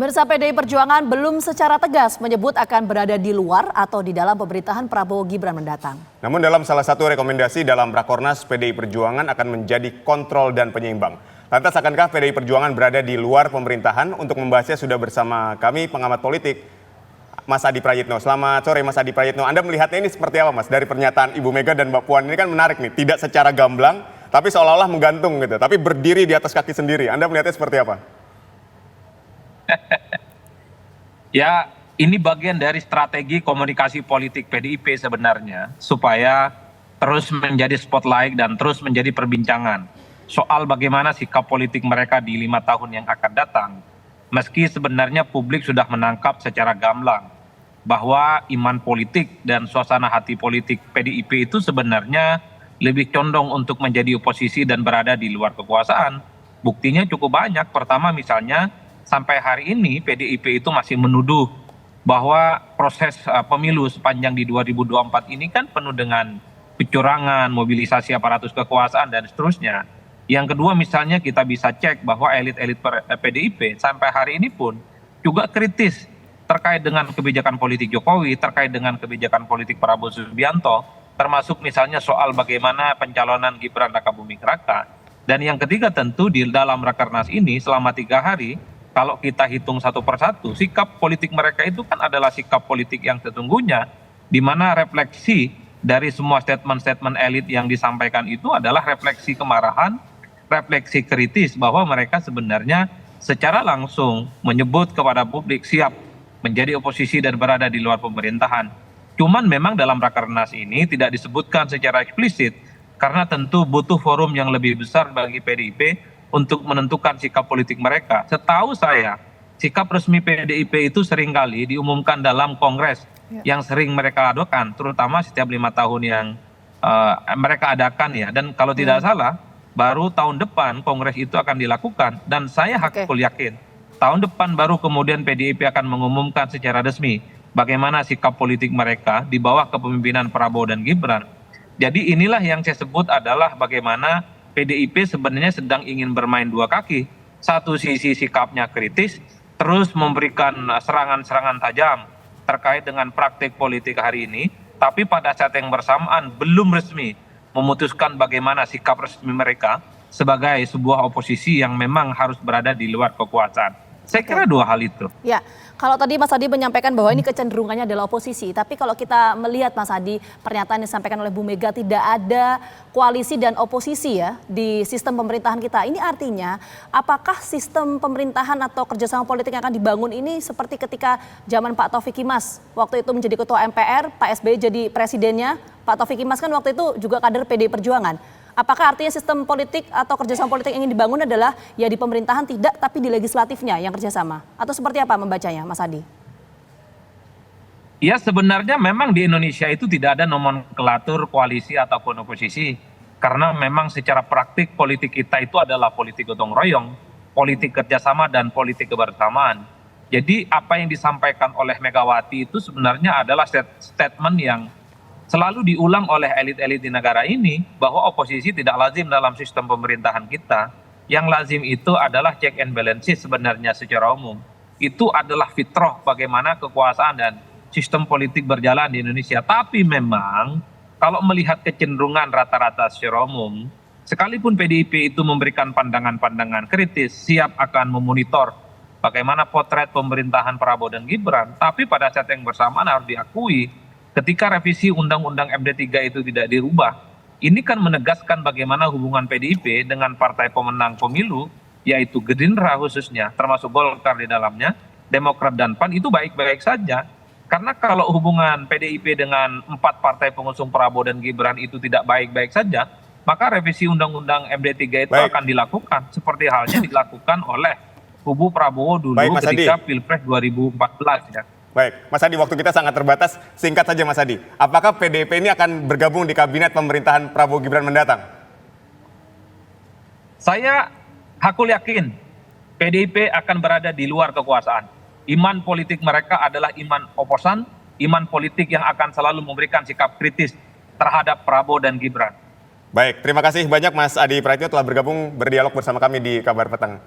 Pemirsa, PDI Perjuangan belum secara tegas menyebut akan berada di luar atau di dalam pemerintahan Prabowo Gibran mendatang. Namun dalam salah satu rekomendasi dalam Rakornas, PDI Perjuangan akan menjadi kontrol dan penyeimbang. Lantas akankah PDI Perjuangan berada di luar pemerintahan? Untuk membahasnya sudah bersama kami pengamat politik, Mas Adi Prayitno. Selamat sore Mas Adi Prayitno. Anda melihatnya ini seperti apa Mas? Dari pernyataan Ibu Mega dan Mbak Puan ini kan menarik nih. Tidak secara gamblang, tapi seolah-olah menggantung gitu. Tapi berdiri di atas kaki sendiri. Anda melihatnya seperti apa? Ya, ini bagian dari strategi komunikasi politik PDIP sebenarnya, supaya terus menjadi spotlight dan terus menjadi perbincangan soal bagaimana sikap politik mereka di 5 tahun yang akan datang. Meski sebenarnya publik sudah menangkap secara gamblang bahwa iman politik dan suasana hati politik PDIP itu sebenarnya lebih condong untuk menjadi oposisi dan berada di luar kekuasaan. Buktinya cukup banyak. Pertama misalnya, sampai hari ini PDIP itu masih menuduh bahwa proses pemilu sepanjang di 2024 ini kan penuh dengan kecurangan, mobilisasi aparatus kekuasaan dan seterusnya. Yang kedua misalnya kita bisa cek bahwa elit-elit PDIP sampai hari ini pun juga kritis terkait dengan kebijakan politik Jokowi, terkait dengan kebijakan politik Prabowo Subianto, termasuk misalnya soal bagaimana pencalonan Gibran Rakabuming Raka. Dan yang ketiga tentu di dalam Rakernas ini selama 3 hari, kalau kita hitung satu persatu, sikap politik mereka itu kan adalah sikap politik yang sesungguhnya, di mana refleksi dari semua statement-statement elit yang disampaikan itu adalah refleksi kemarahan, refleksi kritis bahwa mereka sebenarnya secara langsung menyebut kepada publik siap menjadi oposisi dan berada di luar pemerintahan. Cuman memang dalam Rakernas ini tidak disebutkan secara eksplisit, karena tentu butuh forum yang lebih besar bagi PDIP untuk menentukan sikap politik mereka. Setahu saya, sikap resmi PDIP itu seringkali diumumkan dalam kongres yang sering mereka adakan, terutama setiap 5 tahun yang mereka adakan ya. Dan kalau tidak salah, baru tahun depan kongres itu akan dilakukan. Dan saya hakul yakin, tahun depan baru kemudian PDIP akan mengumumkan secara resmi bagaimana sikap politik mereka di bawah kepemimpinan Prabowo dan Gibran. Jadi inilah yang saya sebut adalah bagaimana PDIP sebenarnya sedang ingin bermain dua kaki. Satu sisi sikapnya kritis, terus memberikan serangan-serangan tajam terkait dengan praktik politik hari ini, tapi pada saat yang bersamaan belum resmi memutuskan bagaimana sikap resmi mereka sebagai sebuah oposisi yang memang harus berada di luar kekuasaan. Saya kira dua hal itu. Ya, kalau tadi Mas Adi menyampaikan bahwa ini kecenderungannya adalah oposisi, tapi kalau kita melihat Mas Adi, pernyataan yang disampaikan oleh Bu Mega tidak ada koalisi dan oposisi ya di sistem pemerintahan kita. Ini artinya apakah sistem pemerintahan atau kerjasama politik yang akan dibangun ini seperti ketika zaman Pak Taufik Kimas, waktu itu menjadi ketua MPR, Pak SBY jadi presidennya, Pak Taufik Kimas kan waktu itu juga kader PDI Perjuangan. Apakah artinya sistem politik atau kerjasama politik yang ingin dibangun adalah ya di pemerintahan tidak, tapi di legislatifnya yang kerjasama? Atau seperti apa membacanya, Mas Adi? Ya sebenarnya memang di Indonesia itu tidak ada nomenklatur koalisi ataupun oposisi. Karena memang secara praktik politik kita itu adalah politik gotong royong, politik kerjasama dan politik kebersamaan. Jadi apa yang disampaikan oleh Megawati itu sebenarnya adalah statement yang selalu diulang oleh elit-elit di negara ini, bahwa oposisi tidak lazim dalam sistem pemerintahan kita. Yang lazim itu adalah check and balances sebenarnya secara umum. Itu adalah fitrah bagaimana kekuasaan dan sistem politik berjalan di Indonesia. Tapi memang kalau melihat kecenderungan rata-rata secara umum, sekalipun PDIP itu memberikan pandangan-pandangan kritis, siap akan memonitor bagaimana potret pemerintahan Prabowo dan Gibran, tapi pada saat yang bersamaan harus diakui, ketika revisi Undang-Undang MD3 itu tidak dirubah, ini kan menegaskan bagaimana hubungan PDIP dengan partai pemenang pemilu, yaitu Gerindra khususnya, termasuk Golkar di dalamnya, Demokrat dan PAN itu baik-baik saja. Karena kalau hubungan PDIP dengan 4 partai pengusung Prabowo dan Gibran itu tidak baik-baik saja, maka revisi Undang-Undang MD3 itu akan dilakukan, seperti halnya dilakukan oleh kubu Prabowo dulu ketika Pilpres 2014 ya. Baik, Mas Adi, waktu kita sangat terbatas. Singkat saja Mas Adi, apakah PDIP ini akan bergabung di kabinet pemerintahan Prabowo Gibran mendatang? Saya hakul yakin PDIP akan berada di luar kekuasaan. Iman politik mereka adalah iman oposan, iman politik yang akan selalu memberikan sikap kritis terhadap Prabowo dan Gibran. Baik, terima kasih banyak Mas Adi Prayitno telah bergabung berdialog bersama kami di Kabar Petang.